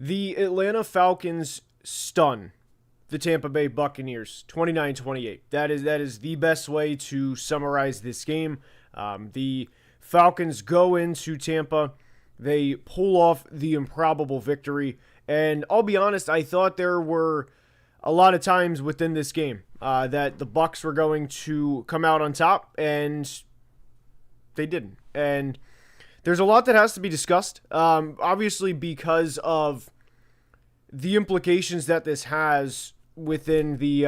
The Atlanta Falcons stun the Tampa Bay Buccaneers 29-28. That is the best way to summarize this game. The Falcons go into Tampa. They pull off the improbable victory. And I'll be honest, I thought there were a lot of times within this game that the Bucs were going to come out on top, and they didn't. And there's a lot that has to be discussed, obviously because of the implications that this has within the,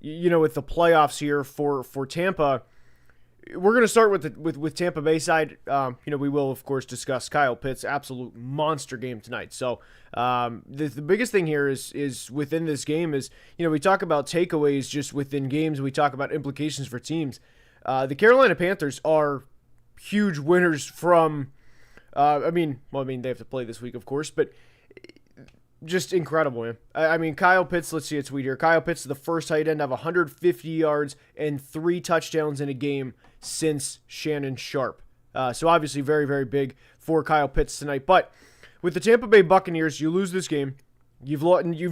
with the playoffs here for Tampa. We're going to start with Tampa Bay side. We will, of course, discuss Kyle Pitts' absolute monster game tonight. So the biggest thing here is within this game is, we talk about takeaways just within games. We talk about implications for teams. The Carolina Panthers are huge winners from, they have to play this week, of course, but just incredible, man. Kyle Pitts, let's see a tweet here. Kyle Pitts is the first tight end to have 150 yards and 3 touchdowns in a game since Shannon Sharp. So obviously very, very big for Kyle Pitts tonight. But with the Tampa Bay Buccaneers, you lose this game. You've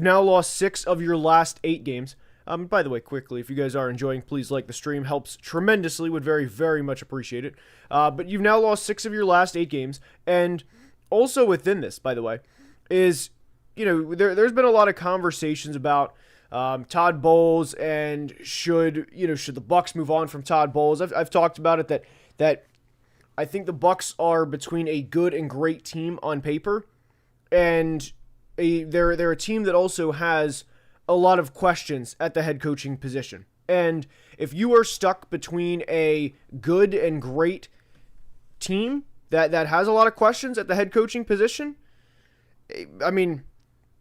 now lost 6 of your last 8 games. By the way, quickly, if you guys are enjoying, please like the stream. Helps tremendously. Would very, very much appreciate it. But you've now lost 6 of your last 8 games. And also within this, by the way, is, there's been a lot of conversations about Todd Bowles and should the Bucs move on from Todd Bowles. I've talked about it that I think the Bucs are between a good and great team on paper, and they're a team that also has a lot of questions at the head coaching position. And if you are stuck between a good and great team that has a lot of questions at the head coaching position,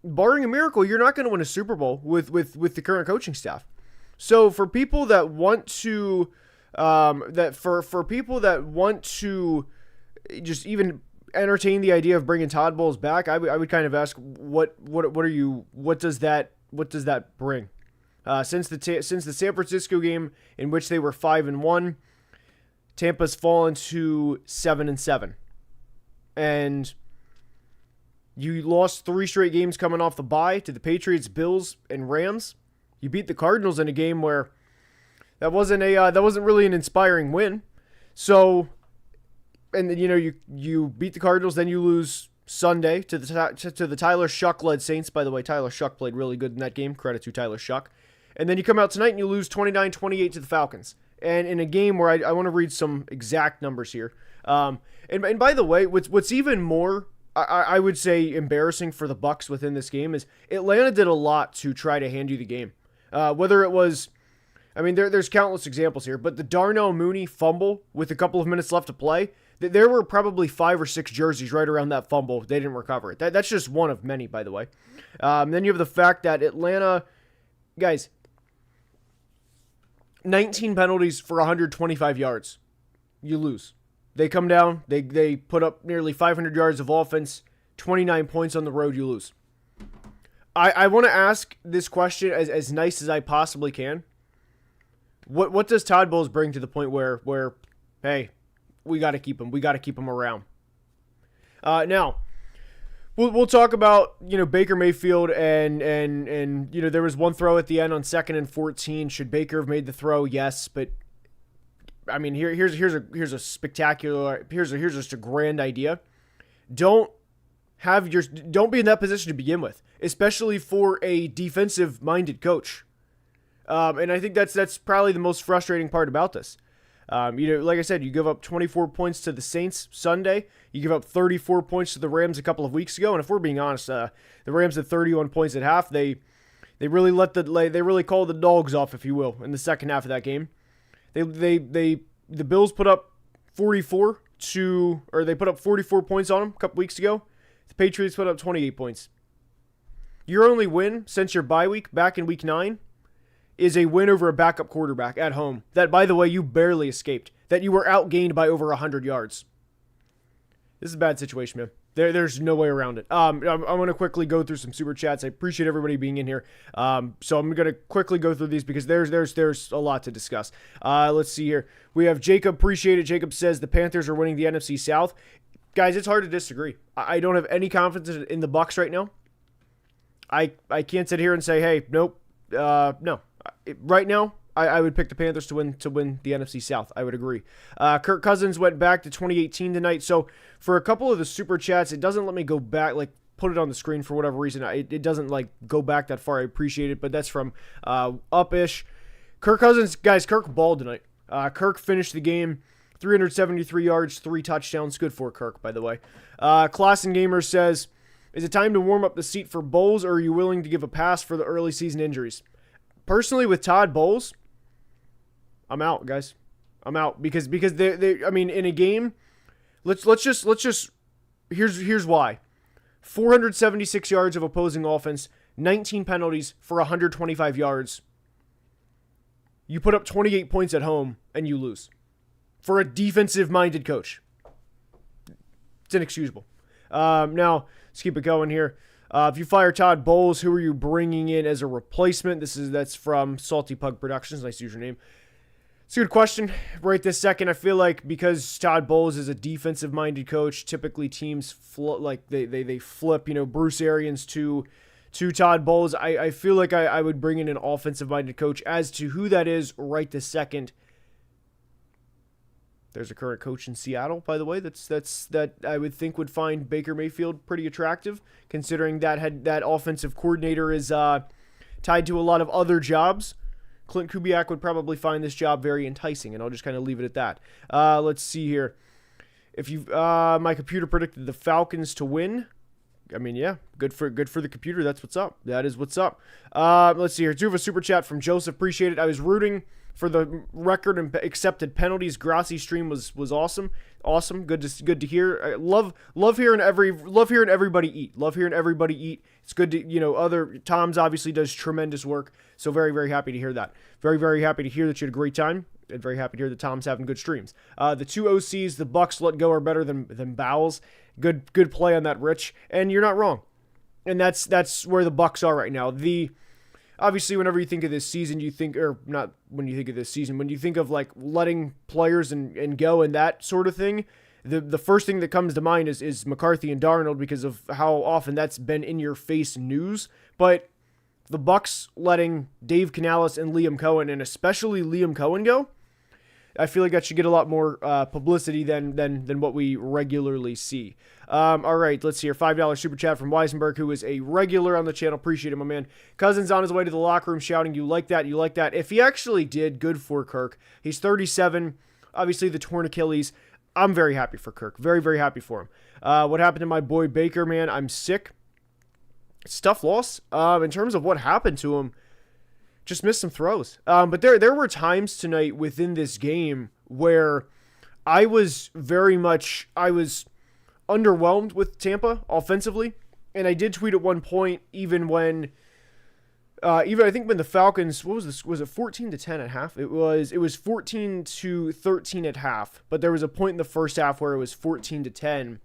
barring a miracle, you're not going to win a Super Bowl with the current coaching staff. So for people that want to, for people that want to just even entertain the idea of bringing Todd Bowles back, I would kind of ask what does that bring? Since the San Francisco game in which they were 5-1, Tampa's fallen to 7-7, and you lost 3 straight games coming off the bye to the Patriots, Bills, and Rams. You beat the Cardinals in a game where that wasn't really an inspiring win. So, and then you beat the Cardinals, then you lose Sunday to the Tyler Shuck led Saints. By the way, Tyler Shuck played really good in that game. Credit to Tyler Shuck. And then you come out tonight and you lose 29-28 to the Falcons. And in a game where I want to read some exact numbers here. And by the way, what's even more, I would say, embarrassing for the Bucs within this game is Atlanta did a lot to try to hand you the game. Whether it was, there's countless examples here, but the Darnell Mooney fumble with a couple of minutes left to play, there were probably 5 or 6 jerseys right around that fumble. They didn't recover it. That's just one of many, by the way. Then you have the fact that Atlanta, guys, 19 penalties for 125 yards. You lose. They come down, they put up nearly 500 yards of offense, 29 points on the road, you lose. I want to ask this question as nice as I possibly can. What does Todd Bowles bring to the point where hey, we got to keep him. We got to keep him around. Now, we'll talk about, Baker Mayfield and there was one throw at the end on 2nd and 14. Should Baker have made the throw? Yes, but here's a spectacular, here's just a grand idea. Don't be in that position to begin with, especially for a defensive-minded coach. And I think that's probably the most frustrating part about this. Like I said, you give up 24 points to the Saints Sunday. You give up 34 points to the Rams a couple of weeks ago. And if we're being honest, the Rams had 31 points at half. They really called the dogs off, if you will, in the second half of that game. The Bills put up 44 points on them a couple weeks ago. The Patriots put up 28 points. Your only win since your bye week back in week 9 is a win over a backup quarterback at home that, by the way, you barely escaped, that you were outgained by over 100 yards. This is a bad situation, man. There's no way around it. I'm going to quickly go through some super chats. I appreciate everybody being in here. So I'm going to quickly go through these because there's a lot to discuss. Let's see here. We have Jacob. Appreciate it. Jacob says the Panthers are winning the NFC South. guys, it's hard to disagree. I don't have any confidence in the Bucs right now. I can't sit here and say, hey, nope, no. Right now, I would pick the Panthers to win the NFC South. I would agree. Kirk Cousins went back to 2018 tonight. So for a couple of the super chats, it doesn't let me go back, like put it on the screen for whatever reason. It doesn't like go back that far. I appreciate it, but that's from Upish. Kirk Cousins, guys, Kirk balled tonight. Kirk finished the game 373 yards, 3 touchdowns. Good for Kirk, by the way. Classen Gamer says, is it time to warm up the seat for Bowles, or are you willing to give a pass for the early season injuries? Personally, with Todd Bowles, I'm out, guys. I'm out because they I mean, in a game, let's just here's why. 476 yards of opposing offense, 19 penalties for 125 yards. You put up 28 points at home and you lose. For a defensive-minded coach. It's inexcusable. Now, let's keep it going here. If you fire Todd Bowles, who are you bringing in as a replacement? That's from Salty Pug Productions. Nice username. It's a good question. Right this second, I feel like because Todd Bowles is a defensive-minded coach, typically teams they flip, Bruce Arians to Todd Bowles. I feel like I would bring in an offensive-minded coach. As to who that is right this second, there's a current coach in Seattle, by the way, that I would think would find Baker Mayfield pretty attractive, considering that offensive coordinator is tied to a lot of other jobs. Clint Kubiak would probably find this job very enticing, and I'll just kind of leave it at that. Let's see here. If you, my computer predicted the Falcons to win. I mean, yeah, good for the computer. That's what's up. That is what's up. Let's see here. Do have a super chat from Joseph. Appreciate it. I was rooting for the record and accepted penalties. Grassi stream was awesome. Awesome. Good to hear. I love hearing everybody eat. Love hearing everybody eat. It's good to, other Tom's obviously does tremendous work. So very, very happy to hear that. Very, very happy to hear that you had a great time. And very happy to hear that Tom's having good streams. The two OCs the Bucs let go are better than Bowles. Good play on that, Rich. And you're not wrong. And that's where the Bucs are right now. Obviously, whenever you think of this season, you think, or not when you think of this season, when you think of like letting players and go and that sort of thing, the first thing that comes to mind is McCarthy and Darnold because of how often that's been in your face news. But the Bucs letting Dave Canales and Liam Cohen, and especially Liam Cohen, go, I feel like that should get a lot more publicity than what we regularly see. All right, let's see here. $5 super chat from Weisenberg, who is a regular on the channel. Appreciate it, my man. Cousins on his way to the locker room shouting, you like that, you like that. If he actually did, good for Kirk. He's 37, obviously the torn Achilles. I'm very happy for Kirk. Very, very happy for him. What happened to my boy Baker, man? I'm sick. It's a tough loss. In terms of what happened to him, just missed some throws. But there were times tonight within this game where I was underwhelmed with Tampa offensively. And I did tweet at one point, even I think when the Falcons, what was this? Was it 14-10 at half? It was 14-13 at half. But there was a point in the first half where it was 14-10,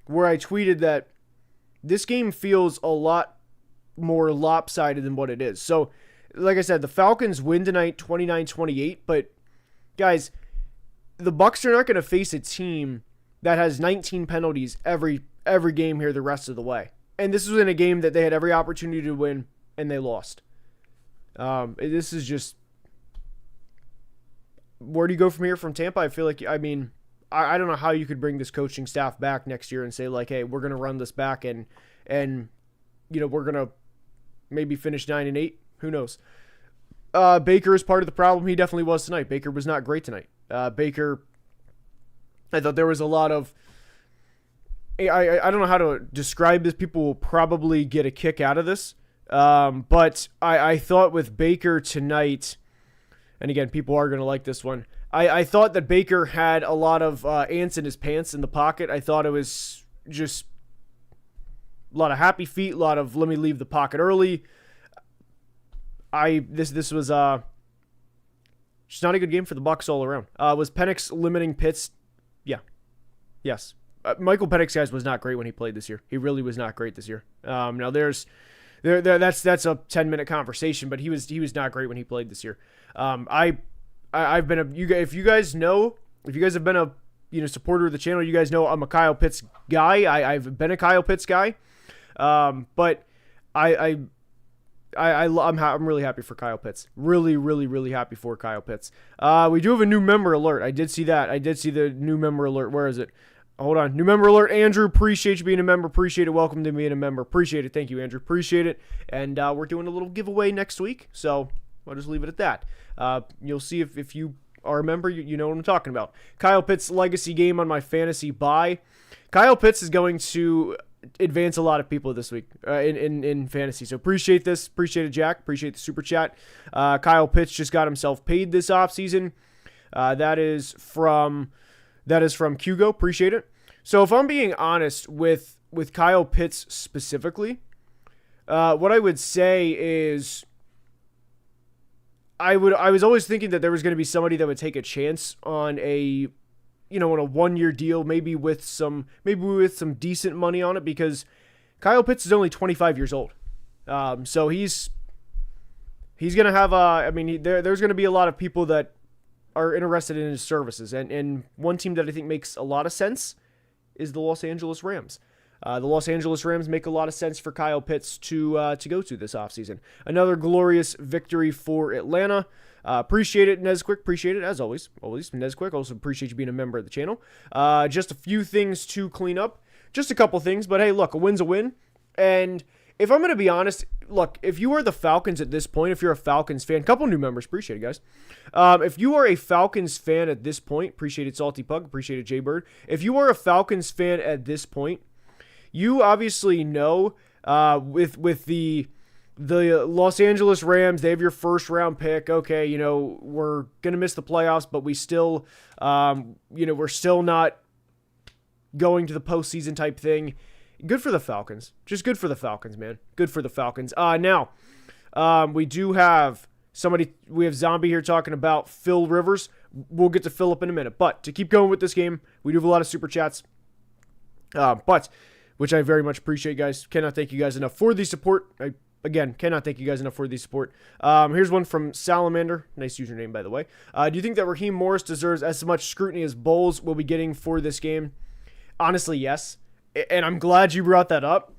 where I tweeted that this game feels a lot more lopsided than what it is. So, like I said, the Falcons win tonight 29-28, but guys, the Bucs are not going to face a team that has 19 penalties every game here the rest of the way. And this was in a game that they had every opportunity to win, and they lost. This is just, where do you go from here from Tampa? I feel like, I don't know how you could bring this coaching staff back next year and say like, hey, we're going to run this back and we're going to maybe finish 9-8. Who knows? Baker is part of the problem. He definitely was tonight. Baker was not great tonight. Baker, I thought there was a lot of, I don't know how to describe this. People will probably get a kick out of this. But I thought with Baker tonight, and again, people are going to like this one. I thought that Baker had a lot of ants in his pants in the pocket. I thought it was just a lot of happy feet, a lot of let me leave the pocket early. This was just not a good game for the Bucs all around. Was Penix limiting Pitts? Yeah. Yes. Michael Penix, guys, was not great when he played this year. He really was not great this year. Now that's a 10-minute conversation, but he was not great when he played this year. I've been if you guys have been a supporter of the channel, you guys know I'm a Kyle Pitts guy. I've been a Kyle Pitts guy. But I'm really happy for Kyle Pitts. Really, really, really happy for Kyle Pitts. We do have a new member alert. I did see that. I did see the new member alert. Where is it? Hold on. New member alert. Andrew, appreciate you being a member. Appreciate it. Welcome to being a member. Appreciate it. Thank you, Andrew. Appreciate it. And we're doing a little giveaway next week. So I'll just leave it at that. You'll see if you are a member, you know what I'm talking about. Kyle Pitts legacy game on my fantasy bye. Kyle Pitts is going to advance a lot of people this week in fantasy. So appreciate this. Appreciate it, Jack. Appreciate the super chat. Kyle Pitts just got himself paid this offseason. That is from Hugo. Appreciate it. So if I'm being honest with Kyle Pitts specifically, what I would say is I was always thinking that there was going to be somebody that would take a chance on a 1-year deal, maybe with some decent money on it, because Kyle Pitts is only 25 years old. So he's going to have there's going to be a lot of people that are interested in his services. And one team that I think makes a lot of sense is the Los Angeles Rams. The Los Angeles Rams make a lot of sense for Kyle Pitts to go to this offseason. Another glorious victory for Atlanta. Appreciate it, Nesquick. Appreciate it, as always. Always, Nesquick. Also appreciate you being a member of the channel. Just a few things to clean up. Just a couple things, but hey, look, a win's a win. And if I'm going to be honest, look, if you are the Falcons at this point, if you're a Falcons fan, couple new members, appreciate it, guys. If you are a Falcons fan at this point, appreciate it, Salty Pug, appreciate it, Jaybird. If you are a Falcons fan at this point, you obviously know with the Los Angeles Rams, they have your first round pick. Okay, we're going to miss the playoffs, but we still, we're still not going to the postseason type thing. Good for the Falcons. Just good for the Falcons, man. Good for the Falcons. Now, we do have we have Zombie here talking about Phil Rivers. We'll get to Philip in a minute. But to keep going with this game, we do have a lot of super chats. Which I very much appreciate, guys. Cannot thank you guys enough for the support. Cannot thank you guys enough for the support. Here's one from Salamander. Nice username, by the way. Do you think that Raheem Morris deserves as much scrutiny as Bowles will be getting for this game? Honestly, yes. And I'm glad you brought that up.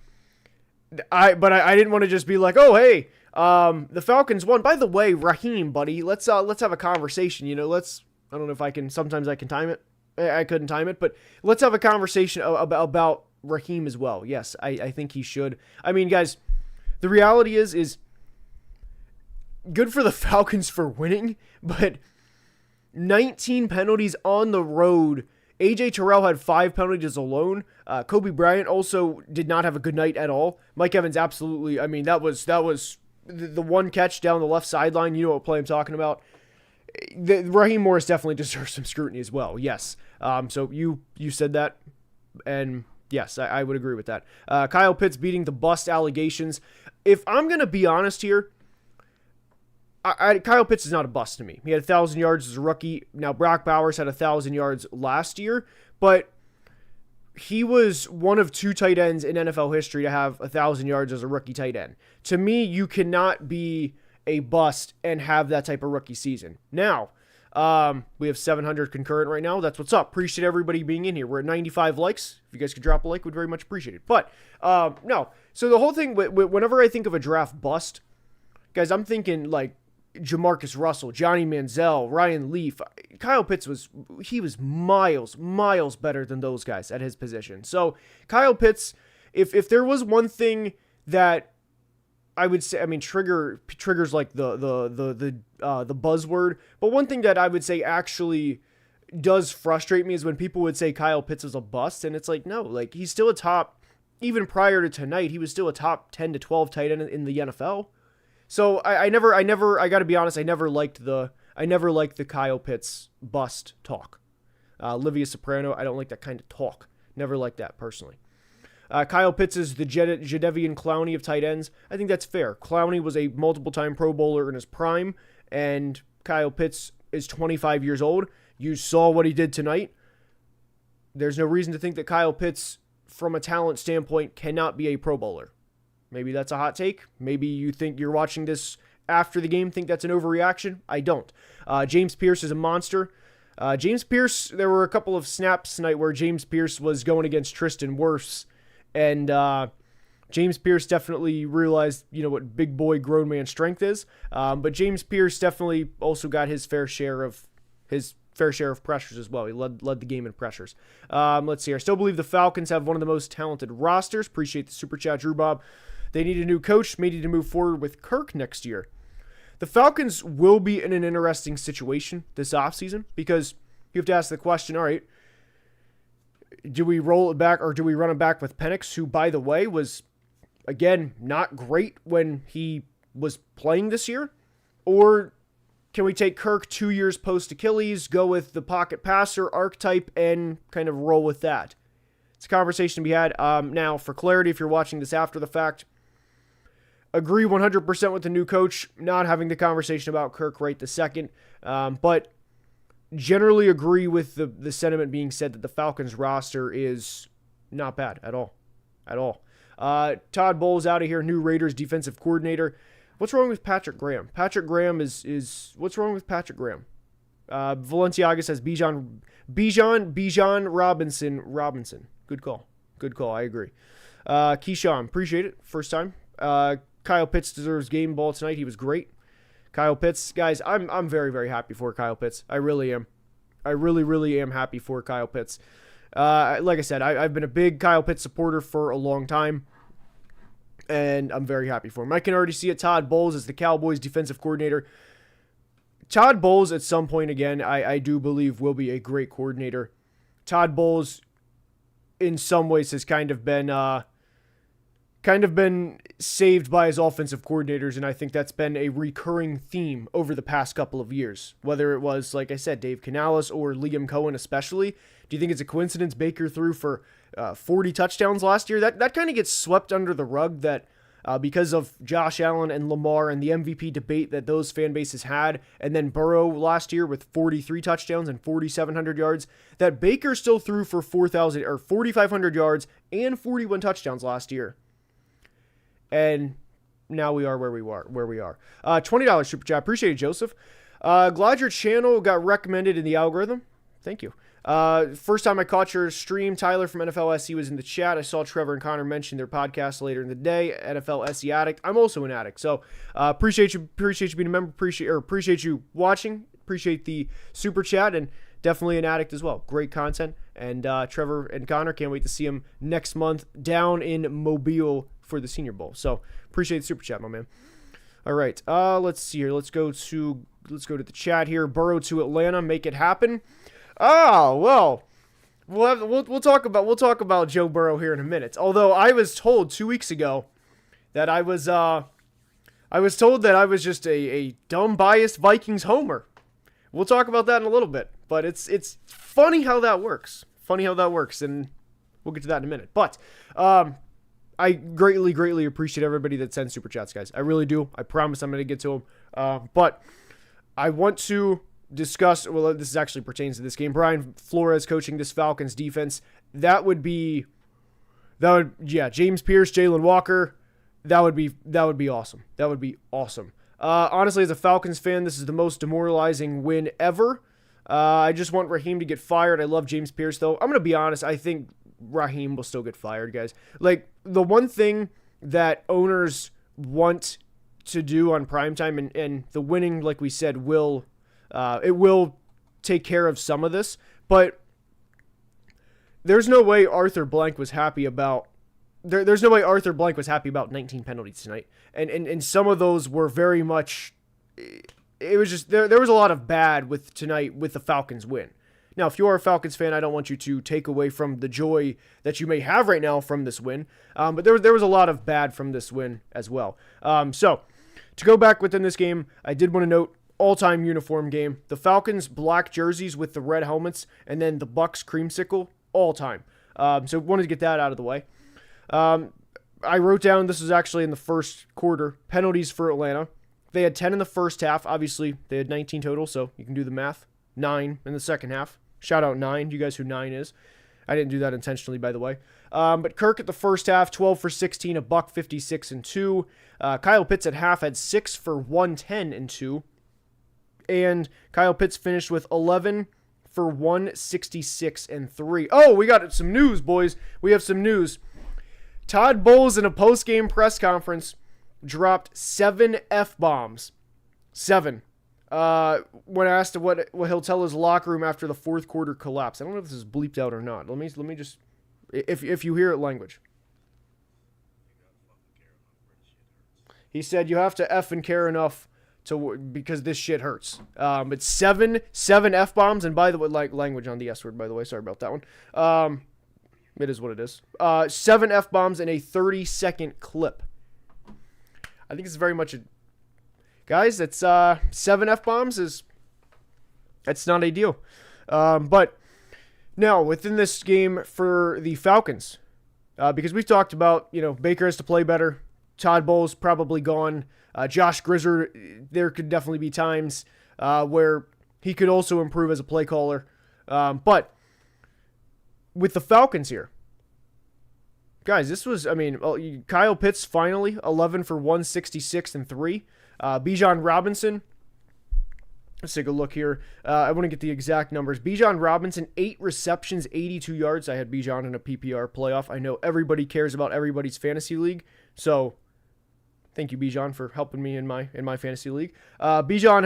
I didn't want to just be like, oh, hey, the Falcons won. By the way, Raheem, buddy, let's have a conversation. I don't know if I can, sometimes I can time it. I couldn't time it, but let's have a conversation about Raheem as well. Yes, I think he should. I mean, guys, the reality is good for the Falcons for winning, but 19 penalties on the road. AJ Terrell had 5 penalties alone. Kobe Bryant also did not have a good night at all. Mike Evans absolutely, that was the one catch down the left sideline. You know what play I'm talking about. Raheem Morris definitely deserves some scrutiny as well. Yes. So you said that, and yes, I would agree with that. Kyle Pitts beating the bust allegations. If I'm going to be honest here, Kyle Pitts is not a bust to me. He had 1,000 yards as a rookie. Now, Brock Bowers had 1,000 yards last year, but he was one of 2 tight ends in NFL history to have 1,000 yards as a rookie tight end. To me, you cannot be a bust and have that type of rookie season. Now, we have 700 concurrent right now. That's what's up. Appreciate everybody being in here. We're at 95 likes. If you guys could drop a like, we'd very much appreciate it. But, no. So the whole thing, whenever I think of a draft bust, guys, I'm thinking like Jamarcus Russell, Johnny Manziel, Ryan Leaf. Kyle Pitts was miles better than those guys at his position. So Kyle Pitts, if there was one thing that I would say, triggers like the buzzword, but one thing that I would say actually does frustrate me is when people would say Kyle Pitts was a bust, and it's like, no, like he's still a top, even prior to tonight, he was still a top 10 to 12 tight end in the NFL. So I gotta be honest, I never liked the Kyle Pitts bust talk. Livia Soprano, I don't like that kind of talk. Never liked that personally. Kyle Pitts is the Jadeveon Clowney of tight ends. I think that's fair. Clowney was a multiple-time Pro Bowler in his prime, and Kyle Pitts is 25 years old. You saw what he did tonight. There's no reason to think that Kyle Pitts, from a talent standpoint, cannot be a Pro Bowler. Maybe that's a hot take. Maybe you think you're watching this after the game, think that's an overreaction. I don't. James Pierce is a monster. James Pierce, there were a couple of snaps tonight where James Pierce was going against Tristan Wirfs, and James Pierce definitely realized, what big boy grown man strength is. But James Pierce definitely also got his fair share of pressures as well. He led the game in pressures. Let's see. I still believe the Falcons have one of the most talented rosters. Appreciate the super chat, Drew Bob. They need a new coach, may need to move forward with Kirk next year. The Falcons will be in an interesting situation this offseason because you have to ask the question, all right, do we roll it back or do we run it back with Penix, who, by the way, was, again, not great when he was playing this year? Or can we take Kirk 2 years post-Achilles, go with the pocket passer archetype, and kind of roll with that? It's a conversation to be had. Now, for clarity, if you're watching this after the fact, agree 100% with the new coach, not having the conversation about Kirk right this second, but generally agree with the sentiment being said that the Falcons roster is not bad at all. Todd Bowles out of here, new Raiders defensive coordinator. What's wrong with Patrick Graham? Patrick Graham is what's wrong with Patrick Graham? Valenciaga says Bijan Robinson. Good call. I agree. Keyshawn, appreciate it. First time. Kyle Pitts deserves game ball tonight. He was great. Kyle Pitts, guys, I'm very, very happy for Kyle Pitts. I really am. I really, really am happy for Kyle Pitts. Like I said, I've been a big Kyle Pitts supporter for a long time, and I'm very happy for him. I can already see it. Todd Bowles is the Cowboys defensive coordinator. Todd Bowles, at some point, again, I do believe will be a great coordinator. Todd Bowles, in some ways, has kind of been saved by his offensive coordinators, and I think that's been a recurring theme over the past couple of years. Whether it was, like I said, Dave Canales or Liam Cohen especially. Do you think it's a coincidence Baker threw for 40 touchdowns last year? That kind of gets swept under the rug that because of Josh Allen and Lamar and the MVP debate that those fan bases had, and then Burrow last year with 43 touchdowns and 4,700 yards, that Baker still threw for 4,500 yards and 41 touchdowns last year. And now we are where we are. $20 super chat. Appreciate it, Joseph. Glad your channel got recommended in the algorithm. Thank you. First time I caught your stream, Tyler from NFL SE was in the chat. I saw Trevor and Connor mention their podcast later in the day. NFL SE addict. I'm also an addict. So appreciate you being a member. Appreciate you watching. Appreciate the super chat, and definitely an addict as well. Great content. And Trevor and Connor, can't wait to see them next month down in Mobile for the Senior Bowl. So appreciate the super chat, my man. All right, let's see here. Let's go to the chat here. Burrow to Atlanta, make it happen. Oh well, we'll talk about Joe Burrow here in a minute. Although I was told 2 weeks ago that I was told that I was just a dumb, biased Vikings homer. We'll talk about that in a little bit. But it's funny how that works. And we'll get to that in a minute. But I greatly, greatly appreciate everybody that sends super chats, guys. I really do. I promise I'm going to get to them. But I want to discuss, well, this actually pertains to this game. Brian Flores coaching this Falcons defense. James Pierce, Jalen Walker. That would be awesome. Honestly, as a Falcons fan, this is the most demoralizing win ever. I just want Raheem to get fired. I love James Pierce, though. I'm going to be honest. I think Raheem will still get fired, guys. Like, the one thing that owners want to do on primetime, and the winning, like we said, will take care of some of this, but there's no way Arthur Blank was happy about 19 penalties tonight. And some of those were very much, it was just, there was a lot of bad with tonight with the Falcons win. Now, if you are a Falcons fan, I don't want you to take away from the joy that you may have right now from this win. But there was a lot of bad from this win as well. So to go back within this game, I did want to note all-time uniform game. The Falcons black jerseys with the red helmets, and then the Bucs creamsicle all-time. So wanted to get that out of the way. I wrote down, this was actually in the first quarter, penalties for Atlanta. They had 10 in the first half. Obviously, they had 19 total, so you can do the math. 9 in the second half. Shout out 9, you guys who 9 is. I didn't do that intentionally, by the way. But Kirk at the first half, 12 for 16, a buck 56 and 2. Kyle Pitts at half had 6 for 110 and 2. And Kyle Pitts finished with 11 for 166-3. Oh, we got some news, boys. We have some news. Todd Bowles in a post-game press conference dropped 7 F-bombs. 7. When asked what he'll tell his locker room after the fourth quarter collapse. I don't know if this is bleeped out or not. Let me just, if you hear it, language. He said you have to F and care enough because this shit hurts. It's 7 F-bombs, and by the way, like language on the S word, by the way. Sorry about that one. It is what it is. 7 F-bombs in a 30-second clip. I think it's very much a... Guys, it's 7 F-bombs that's not ideal. But now, within this game for the Falcons, because we've talked about, Baker has to play better. Todd Bowles probably gone. Josh Grisser, there could definitely be times where he could also improve as a play caller. But with the Falcons here, guys, this was, Kyle Pitts finally 11 for 166-3. Bijan Robinson, let's take a look here. I want to get the exact numbers. Bijan Robinson, 8 receptions, 82 yards. I had Bijan in a PPR playoff. I know everybody cares about everybody's fantasy league, so thank you, Bijan, for helping me in my fantasy league. Bijan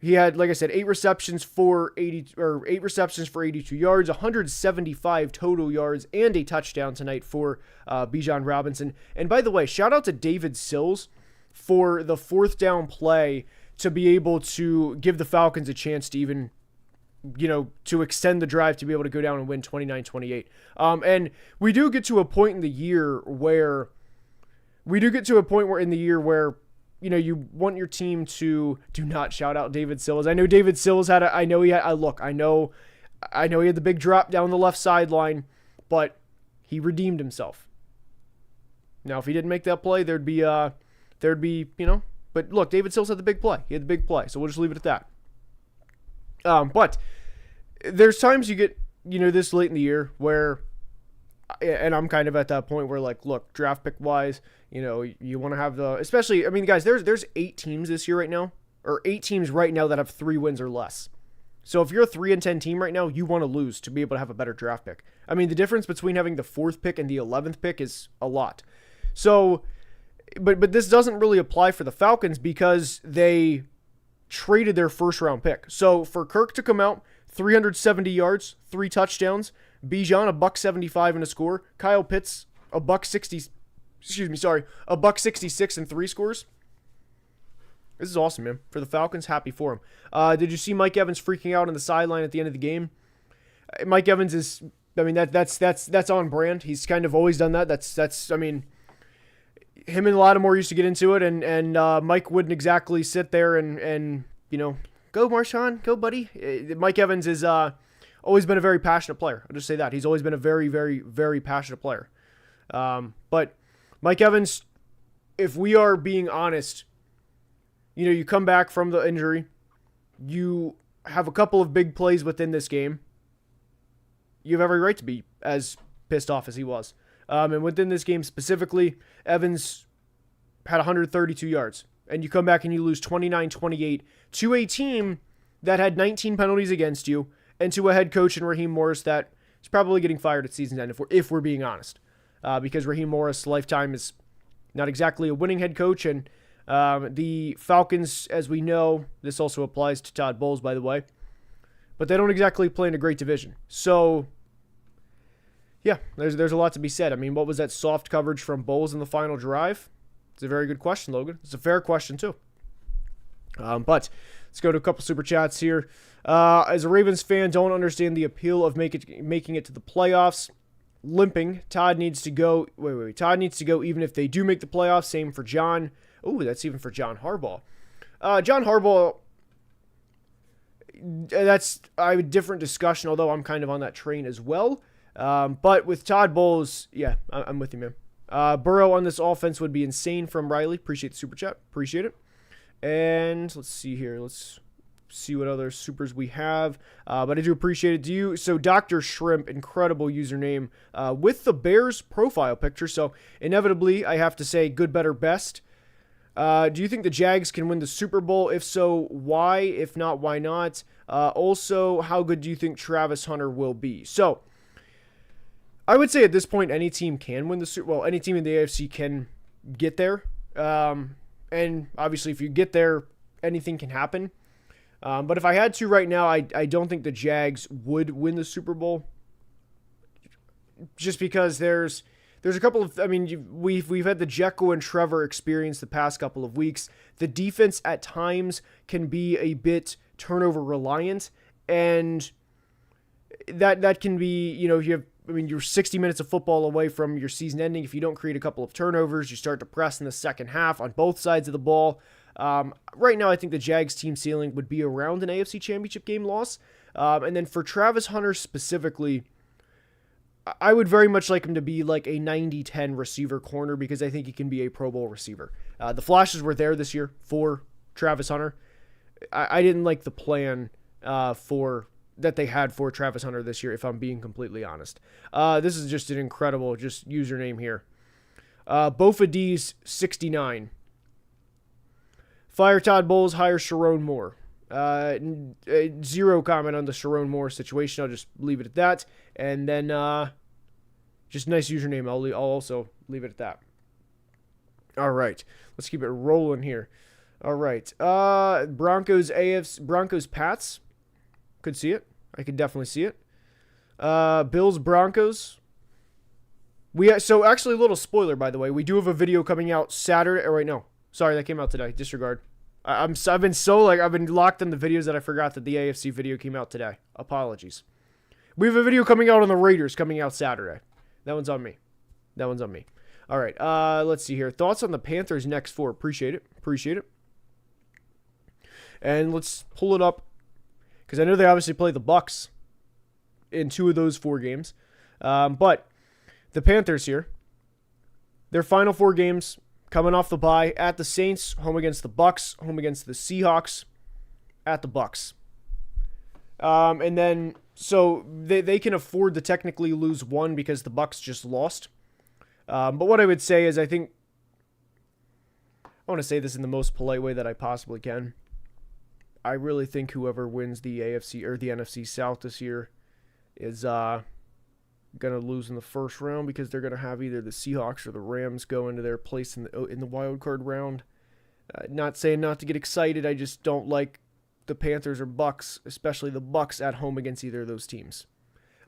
had, like I said, 8 receptions for 82 yards, 175 total yards, and a touchdown tonight for Bijan Robinson. And by the way, shout out to David Sills for the 4th down play to be able to give the Falcons a chance to even, to extend the drive to be able to go down and win 29-28. And we do get to a point in the year where you want your team to do not shout out David Sills. I know David Sills he had the big drop down the left sideline, but he redeemed himself. Now, if he didn't make that play, there'd be, but look, David Sills had the big play. He had the big play, so we'll just leave it at that. But there's times you get, this late in the year where, and I'm kind of at that point where, like, look, draft pick wise, you want to have especially, guys, there's 8 teams this year right now, or 8 teams right now that have 3 wins or less. So if you're a 3-10 team right now, you want to lose to be able to have a better draft pick. The difference between having the 4th pick and the 11th pick is a lot. So, but this doesn't really apply for the Falcons because they traded their 1st round pick. So for Kirk to come out, 370 yards, 3 touchdowns, Bijan, $175 and a score, Kyle Pitts, $166 and 3 scores. This is awesome, man. For the Falcons, happy for him. Did you see Mike Evans freaking out on the sideline at the end of the game? Mike Evans is, that's on brand. He's kind of always done that. That's him and Lattimore used to get into it, and Mike wouldn't exactly sit there and go Marshawn, go buddy. Mike Evans is always been a very passionate player. I'll just say that. He's always been a very, very, very passionate player. But Mike Evans, if we are being honest, you come back from the injury, you have a couple of big plays within this game. You have every right to be as pissed off as he was. And within this game specifically, Evans had 132 yards. And you come back and you lose 29-28 to a team that had 19 penalties against you and to a head coach in Raheem Morris that is probably getting fired at season's end if we're being honest. Because Raheem Morris' lifetime is not exactly a winning head coach. And the Falcons, as we know, this also applies to Todd Bowles, by the way, but they don't exactly play in a great division. So, yeah, there's a lot to be said. What was that soft coverage from Bowles in the final drive? It's a very good question, Logan. It's a fair question, too. But let's go to a couple super chats here. As a Ravens fan, don't understand the appeal of making it to the playoffs. Limping. Todd needs to go. Wait. Todd needs to go even if they do make the playoffs. Same for John. Oh, that's even for John Harbaugh. John Harbaugh, that's a different discussion, although I'm kind of on that train as well. But with Todd Bowles, yeah, I'm with you, man. Burrow on this offense would be insane from Riley. Appreciate the super chat. Appreciate it. And let's see here. Let's see what other supers we have. But I do appreciate it. So Dr. Shrimp, incredible username, with the Bears profile picture. So inevitably, I have to say good, better, best. Do you think the Jags can win the Super Bowl? If so, why? If not, why not? Also, how good do you think Travis Hunter will be? So, I would say at this point, any team can win the Super Bowl. Any team in the AFC can get there. And obviously, if you get there, anything can happen. But if I had to right now, I don't think the Jags would win the Super Bowl. Just because there's a couple of, we've had the Jekyll and Trevor experience the past couple of weeks. The defense at times can be a bit turnover reliant, and that can be, you're 60 minutes of football away from your season ending. If you don't create a couple of turnovers, you start to press in the second half on both sides of the ball. Right now, I think the Jags team ceiling would be around an AFC Championship game loss. And then for Travis Hunter specifically, I would very much like him to be like a 90-10 receiver corner because I think he can be a Pro Bowl receiver. The flashes were there this year for Travis Hunter. I didn't like the plan that they had for Travis Hunter this year, if I'm being completely honest. This is just an incredible username here. Bofad's 69. Fire Todd Bowles, hire Sharon Moore. Zero comment on the Sharon Moore situation. I'll just leave it at that. And then just nice username. I'll also leave it at that. All right. Let's keep it rolling here. All right. Broncos Pats. Could see it. I could definitely see it. Bills Broncos. So actually a little spoiler, by the way. We do have a video coming out Saturday. Oh, wait, no. Sorry, that came out today. Disregard. I've been locked in the videos that I forgot that the AFC video came out today. Apologies. We have a video coming out on the Raiders coming out Saturday. That one's on me. All right. Let's see here. Thoughts on the Panthers next 4. Appreciate it. And let's pull it up because I know they obviously play the Bucs in 2 of those 4 games. But the Panthers here, their final 4 games coming off the bye at the Saints, home against the Bucs, home against the Seahawks, at the Bucs. And then, so they can afford to technically lose 1 because the Bucs just lost. But what I would say is I want to say this in the most polite way that I possibly can. I really think whoever wins the AFC or the NFC South this year is going to lose in the first round because they're going to have either the Seahawks or the Rams go into their place in the wild card round. Not saying not to get excited. I just don't like the Panthers or Bucs, especially the Bucs at home against either of those teams.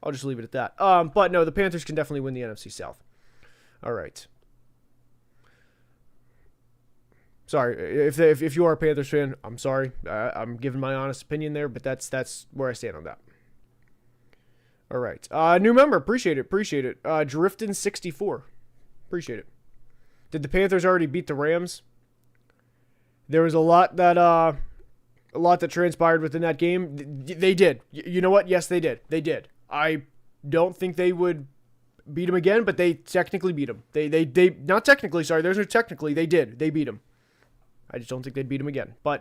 I'll just leave it at that. But no, the Panthers can definitely win the NFC South. All right. Sorry, if you are a Panthers fan, I'm sorry. I'm giving my honest opinion there, but that's where I stand on that. All right. New member, appreciate it. Driftin 64. Appreciate it. Did the Panthers already beat the Rams? There was a lot that transpired within that game. They did. You know what? Yes, they did. I don't think they would beat them again, but they technically beat them. They not technically, sorry, there's no technically, they did. They beat them. I just don't think they'd beat them again. And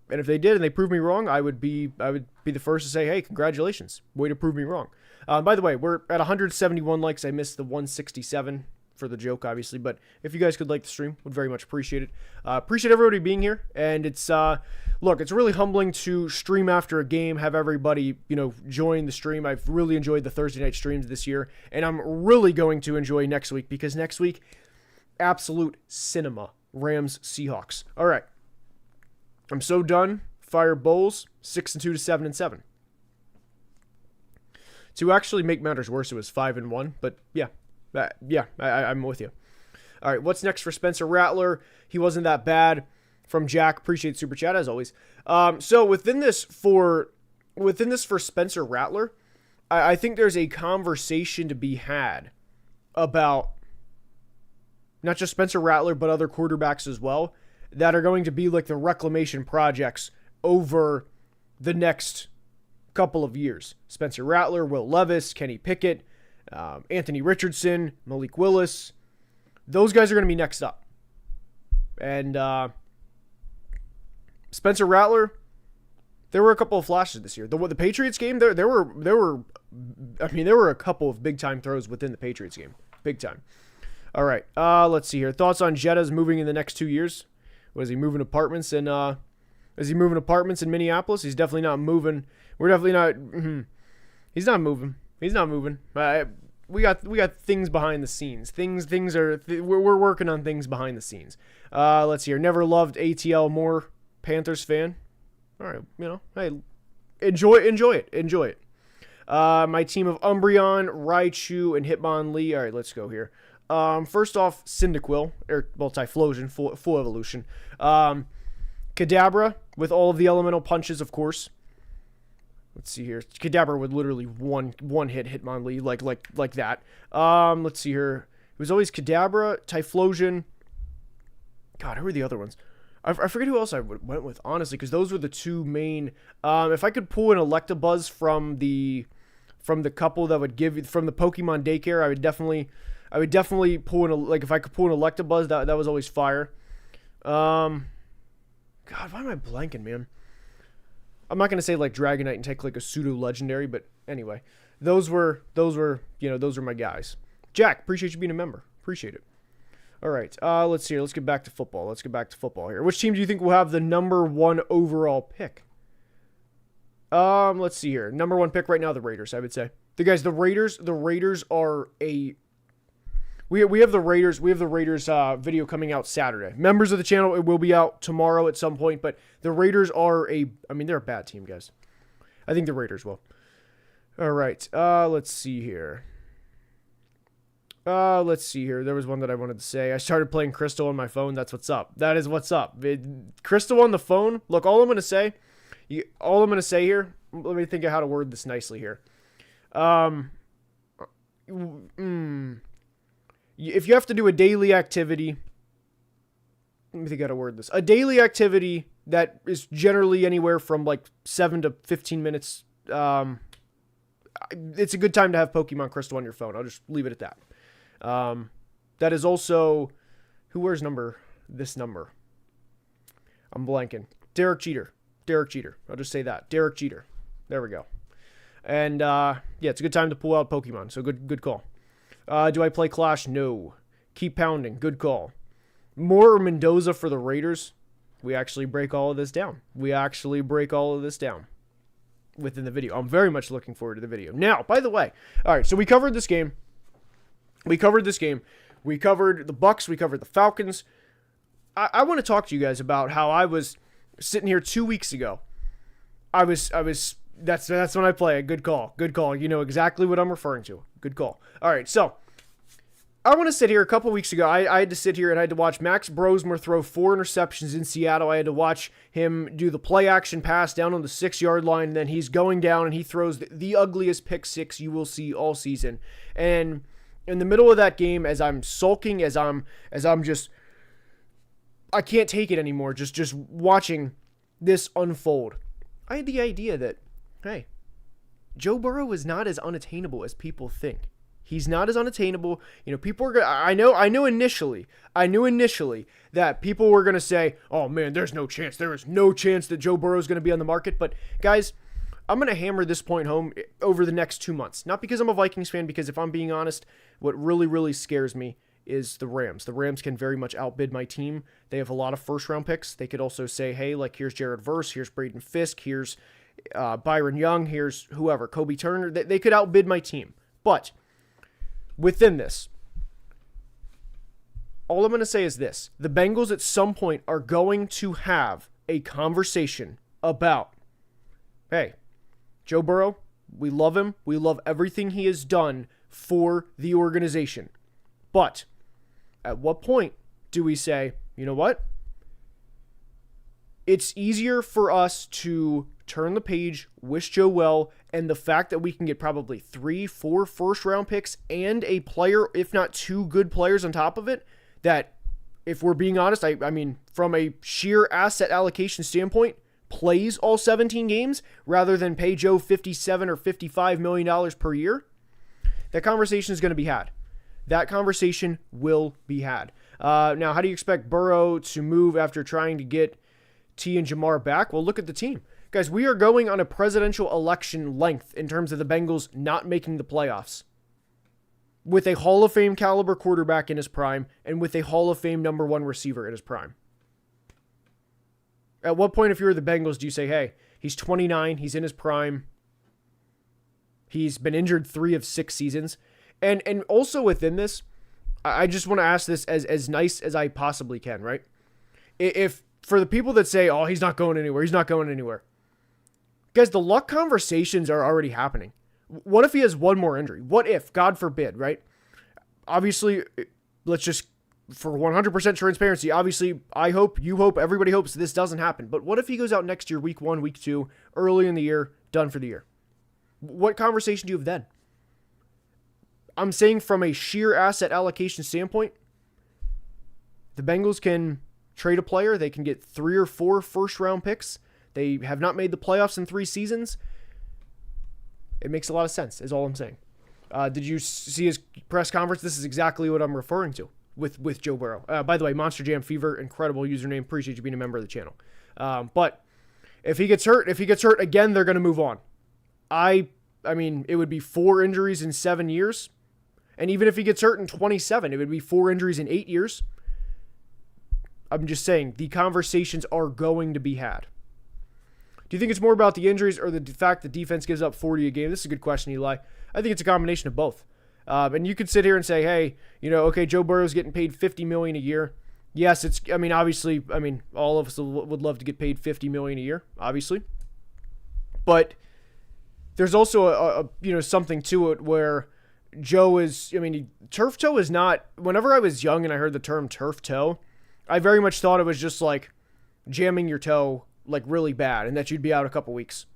if they did and they proved me wrong, I would be the first to say, hey, congratulations. Way to prove me wrong. By the way, we're at 171 likes. I missed the 167 for the joke, obviously. But if you guys could like the stream, would very much appreciate it. Appreciate everybody being here. And it's, look, it's really humbling to stream after a game, have everybody, join the stream. I've really enjoyed the Thursday night streams this year. And I'm really going to enjoy next week because next week, absolute cinema. Rams, Seahawks. All right. I'm so done. Fire Bowles, 6-2 to 7-7. To actually make matters worse, it was 5-1. But yeah, I'm with you. All right, what's next for Spencer Rattler? He wasn't that bad. From Jack, appreciate super chat as always. So within this for Spencer Rattler, I think there's a conversation to be had about not just Spencer Rattler, but other quarterbacks as well, that are going to be like the reclamation projects over the next couple of years. Spencer Rattler, Will Levis, Kenny Pickett, Anthony Richardson, Malik Willis. Those guys are going to be next up. And Spencer Rattler, there were a couple of flashes this year. The Patriots game, there were a couple of big time throws within the Patriots game. Big time. All right, let's see here. Thoughts on Jetta's moving in the next 2 years? Was he moving apartments in Is he moving apartments in Minneapolis? He's definitely not moving. We're definitely not. He's not moving. He's not moving. We got things behind the scenes. We're working on things behind the scenes. Let's see here. Never loved ATL more. Panthers fan. All right, hey, enjoy it. My team of Umbreon, Raichu, and Hitmonlee. All right, let's go here. First off, Cyndaquil, or Typhlosion, full evolution. Kadabra with all of the elemental punches, of course. Let's see here. Kadabra would literally one hit Hitmonlee like that. Let's see here. It was always Kadabra, Typhlosion. God, who are the other ones? I forget who else I went with, honestly, because those were the two main. If I could pull an Electabuzz from the couple that would give from the Pokemon Daycare, I would definitely pull if I could pull an Electabuzz, that was always fire. God, why am I blanking, man? I'm not gonna say like Dragonite and take like a pseudo legendary, but anyway, those were my guys. Jack, appreciate you being a member. Appreciate it. All right, let's see here. Let's get back to football. Here. Which team do you think will have the number 1 overall pick? Let's see here. Number 1 pick right now, the Raiders, I would say. The Raiders are a. We have the Raiders video coming out Saturday. Members of the channel, it will be out tomorrow at some point, but the Raiders are they're a bad team, guys. I think the Raiders will. All right, let's see here. There was one that I wanted to say. I started playing Crystal on my phone. That's what's up. That is what's up. Crystal on the phone. Look, all I'm going to say here, let me think of how to word this nicely here. If you have to do a daily activity, let me think how to word this. A daily activity that is generally anywhere from like 7 to 15 minutes. It's a good time to have Pokemon Crystal on your phone. I'll just leave it at that. That is also, who wears this number? I'm blanking. Derek Jeter. I'll just say that. Derek Jeter. There we go. And, it's a good time to pull out Pokemon. So good call. Do I play Clash? No. Keep pounding. Good call. Moore or Mendoza for the Raiders? We actually break all of this down. Within the video. I'm very much looking forward to the video. Now, by the way, all right, so we covered this game. We covered the Bucs. We covered the Falcons. I want to talk to you guys about how I was sitting here 2 weeks ago. That's when I play. Good call. You know exactly what I'm referring to. Good call. All right, so I want to sit here. A couple weeks ago, I had to sit here and I had to watch Max Brosmer throw 4 interceptions in Seattle. I had to watch him do the play action pass down on the 6-yard line, and then he's going down and he throws the ugliest pick six you will see all season. And in the middle of that game, as I'm sulking, as I'm just, I can't take it anymore. Just watching this unfold, I had the idea that, hey, Joe Burrow is not as unattainable as people think. He's not as unattainable. People are gonna. I knew initially that people were gonna say, "Oh man, there's no chance. There is no chance that Joe Burrow is gonna be on the market." But guys, I'm going to hammer this point home over the next 2 months. Not because I'm a Vikings fan, because if I'm being honest, what really, really scares me is the Rams. The Rams can very much outbid my team. They have a lot of first-round picks. They could also say, hey, like, here's Jared Verse, here's Braden Fisk, here's Byron Young, here's whoever, Kobe Turner. They could outbid my team. But within this, all I'm going to say is this. The Bengals at some point are going to have a conversation about, hey, Joe Burrow, we love him. We love everything he has done for the organization. But at what point do we say, you know what? It's easier for us to turn the page, wish Joe well, and the fact that we can get probably 3-4 first-round picks and a player, if not 2 good players on top of it, that, if we're being honest, I mean, from a sheer asset allocation standpoint, plays all 17 games rather than pay Joe $57 or $55 million per year, that conversation is going to be had. That conversation will be had. Now, how do you expect Burrow to move after trying to get T and Jamar back? Well, look at the team. Guys, we are going on a presidential election length in terms of the Bengals not making the playoffs, with a Hall of Fame caliber quarterback in his prime and with a Hall of Fame number 1 receiver in his prime. At what point, if you're the Bengals, do you say, hey, he's 29, he's in his prime, he's been injured 3 of 6 seasons, and also within this, I just want to ask this as nice as I possibly can, right? If for the people that say, oh, he's not going anywhere, guys, the luck conversations are already happening. What if he has one more injury? What if, God forbid, right? Obviously, let's just, for 100% transparency, obviously, I hope, you hope, everybody hopes this doesn't happen. But what if he goes out next year, week 1, week 2, early in the year, done for the year? What conversation do you have then? I'm saying from a sheer asset allocation standpoint, the Bengals can trade a player. They can get 3 or 4 first-round picks. They have not made the playoffs in 3 seasons. It makes a lot of sense, is all I'm saying. Did you see his press conference? This is exactly what I'm referring to with Joe Burrow. By the way, Monster Jam Fever, incredible username. Appreciate you being a member of the channel. But if he gets hurt again, they're going to move on. I mean, it would be 4 injuries in 7 years. And even if he gets hurt in 27, it would be 4 injuries in 8 years. I'm just saying, the conversations are going to be had. Do you think it's more about the injuries or the fact that defense gives up 40 a game? This is a good question, Eli. I think it's a combination of both. And you could sit here and say, hey, okay, Joe Burrow's getting paid $50 million a year. Yes, obviously, all of us would love to get paid $50 million a year, obviously. But there's also something to it where Joe is, turf toe is not, whenever I was young and I heard the term turf toe, I very much thought it was just like jamming your toe like really bad and that you'd be out a couple weeks.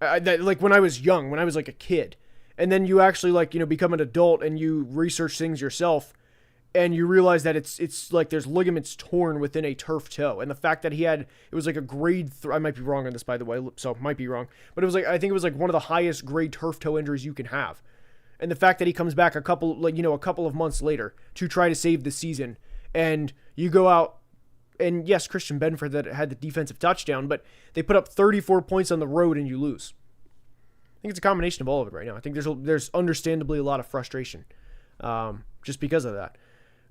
Like when I was young, when I was like a kid, and then you actually become an adult and you research things yourself and you realize that it's like there's ligaments torn within a turf toe. And the fact that it was like a grade 3, I might be wrong on this, by the way, so might be wrong, but it was like, I think it was like one of the highest grade turf toe injuries you can have. And the fact that he comes back a couple of months later to try to save the season, and you go out, and yes, Christian Benford that had the defensive touchdown, but they put up 34 points on the road and you lose. I think it's a combination of all of it right now. I think there's understandably a lot of frustration just because of that.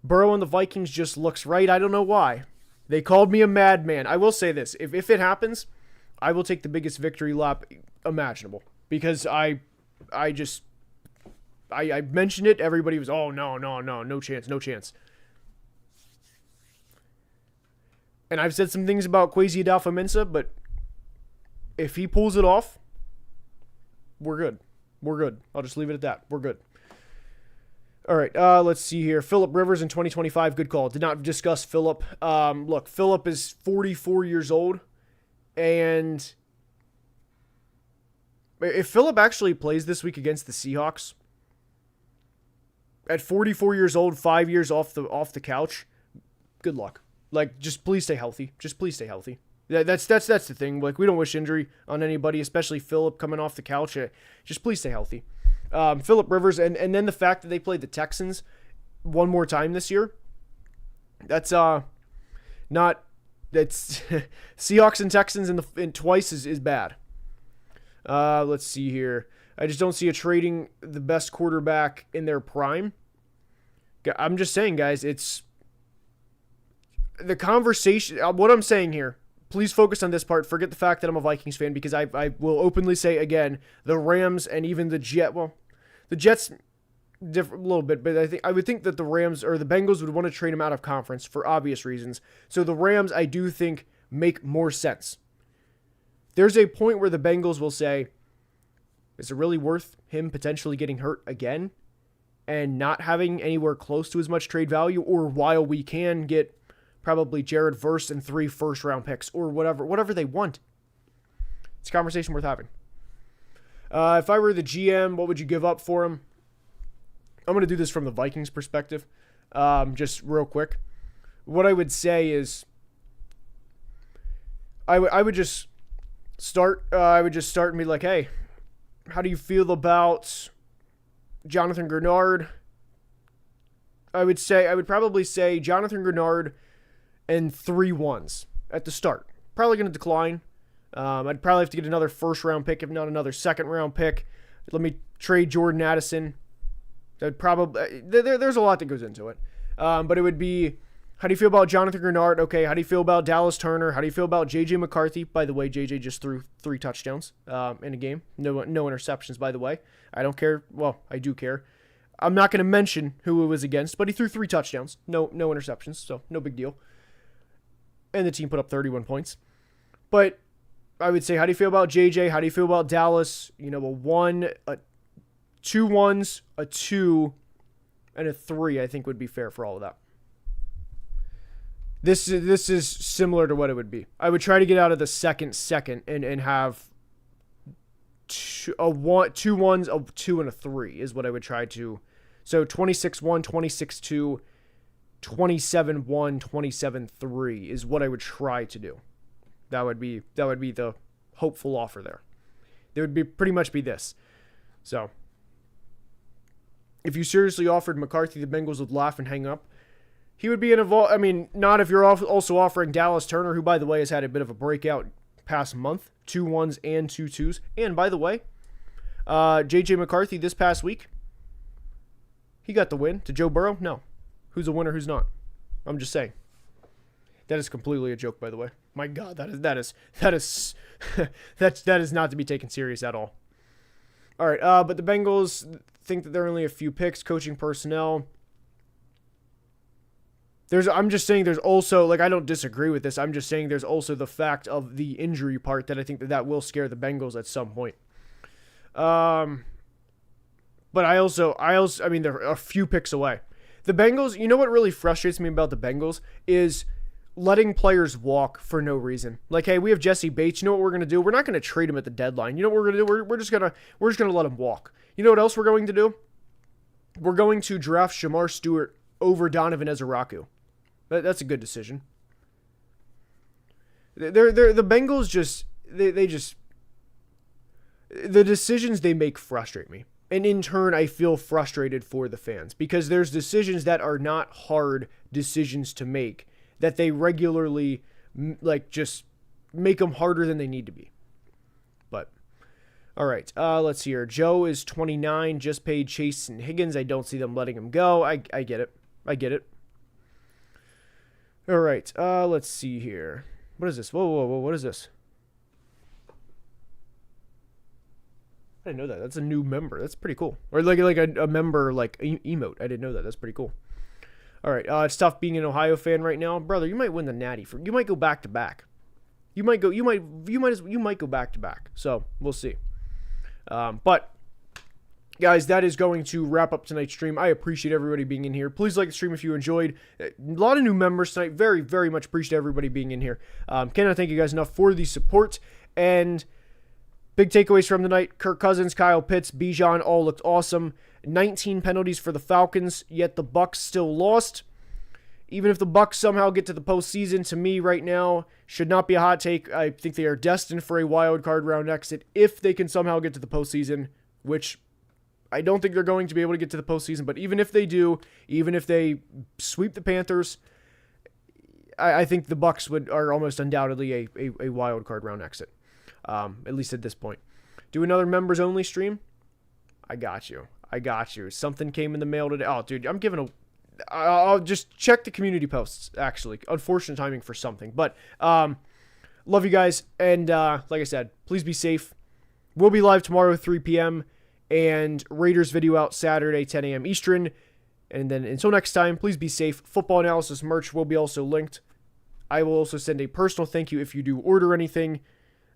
Burrow and the Vikings just looks right. I don't know why. They called me a madman. I will say this. If it happens, I will take the biggest victory lap imaginable, because I mentioned it. Everybody was, oh, no chance. And I've said some things about Kwesi Adolfo-Mensah, but if he pulls it off, we're good. I'll just leave it at that. We're good. All right, let's see here. Phillip Rivers in 2025, good call. Did not discuss Phillip. Look, Phillip is 44 years old, and if Phillip actually plays this week against the Seahawks, at 44 years old, 5 years off the couch, good luck. Like, just please stay healthy. That's the thing. Like, we don't wish injury on anybody, especially Phillip coming off the couch. Just please stay healthy. Phillip Rivers, and then the fact that they played the Texans one more time this year, that's Seahawks and Texans in twice is bad. Let's see here. I just don't see a trading the best quarterback in their prime. I'm just saying, guys, it's the conversation. What I'm saying here, please focus on this part. Forget the fact that I'm a Vikings fan, because I will openly say again, the Rams and even the Jets different a little bit, but I would think that the Rams or the Bengals would want to trade him out of conference for obvious reasons. So the Rams, I do think, make more sense. There's a point where the Bengals will say, is it really worth him potentially getting hurt again and not having anywhere close to as much trade value? Or while we can get probably Jared Verse and 3 first-round picks or whatever they want. It's a conversation worth having. If I were the GM, what would you give up for him? I'm going to do this from the Vikings perspective, just real quick. What I would say is I would just start and be like, hey, how do you feel about Jonathan Grenard? I would probably say Jonathan Grenard and 3 1s at the start. Probably going to decline. I'd probably have to get another first-round pick, if not another second-round pick. Let me trade Jordan Addison. There's a lot that goes into it. But it would be How do you feel about Jonathan Grenard? Okay. How do you feel about Dallas Turner? How do you feel about J.J. McCarthy? By the way, J.J. just threw 3 touchdowns in a game. No interceptions, by the way. I don't care. Well, I do care. I'm not going to mention who it was against, but he threw 3 touchdowns. No interceptions, so no big deal. And the team put up 31 points. But I would say, how do you feel about J.J.? How do you feel about Dallas? You know, 2 1s, a 2, and a 3, I think would be fair for all of that. This is similar to what it would be. I would try to get out of the second and have 2 1s, a 2, and a 3 is what I would try to. So 26-1, 26-2, 27-1, 27-3 is what I would try to do. That would be the hopeful offer there. There would be pretty much be this. So if you seriously offered McCarthy, the Bengals would laugh and hang up. He would be I mean, not if you're also offering Dallas Turner, who, by the way, has had a bit of a breakout past month. 2 1s and 2 2s. And, by the way, J.J. McCarthy this past week, he got the win. To Joe Burrow? No. Who's a winner, who's not? I'm just saying. That is completely a joke, by the way. My God, that is not to be taken serious at all. All right, but the Bengals think that there are only a few picks, coaching personnel. I'm just saying there's also, like, I don't disagree with this. I'm just saying there's also the fact of the injury part that I think that will scare the Bengals at some point. But I mean, they're a few picks away. The Bengals, you know what really frustrates me about the Bengals is letting players walk for no reason. Like, hey, we have Jesse Bates. You know what we're going to do? We're not going to trade him at the deadline. You know what we're going to do? We're just going to let him walk. You know what else we're going to do? We're going to draft Shamar Stewart over Donovan Ezeraku. That's a good decision. The Bengals the decisions they make frustrate me. And in turn, I feel frustrated for the fans because there's decisions that are not hard decisions to make that they regularly just make them harder than they need to be. But all right, let's see here. Joe is 29, just paid Chase and Higgins. I don't see them letting him go. I get it. All right, let's see here. What is this? Whoa, what is this? I didn't know that. That's a new member. That's pretty cool. Or like a member emote. I didn't know that. That's pretty cool. All right, it's tough being an Ohio fan right now, brother. You might win the Natty. You might go back to back. You might go back to back. So we'll see. But guys, that is going to wrap up tonight's stream. I appreciate everybody being in here. Please like the stream if you enjoyed. A lot of new members tonight. Very, very much appreciate everybody being in here. Cannot thank you guys enough for the support. And big takeaways from the night. Kirk Cousins, Kyle Pitts, Bijan all looked awesome. 19 penalties for the Falcons, yet the Bucs still lost. Even if the Bucs somehow get to the postseason, to me right now, should not be a hot take. I think they are destined for a wild card round exit if they can somehow get to the postseason, which I don't think they're going to be able to get to the postseason, but even if they do, even if they sweep the Panthers, I think the Bucs are almost undoubtedly a wild card round exit, at least at this point. Do another members only stream? I got you. Something came in the mail today. Oh, dude, I'll just check the community posts, actually. Unfortunate timing for something, but love you guys, and like I said, please be safe. We'll be live tomorrow at 3 p.m., and Raiders video out Saturday, 10 a.m. Eastern. And then until next time, please be safe. Football analysis merch will be also linked. I will also send a personal thank you if you do order anything.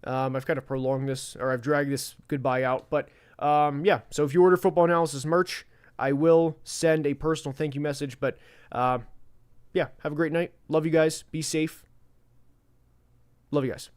I've kind of prolonged this, or I've dragged this goodbye out. But yeah, so if you order football analysis merch, I will send a personal thank you message. But yeah, have a great night. Love you guys. Be safe. Love you guys.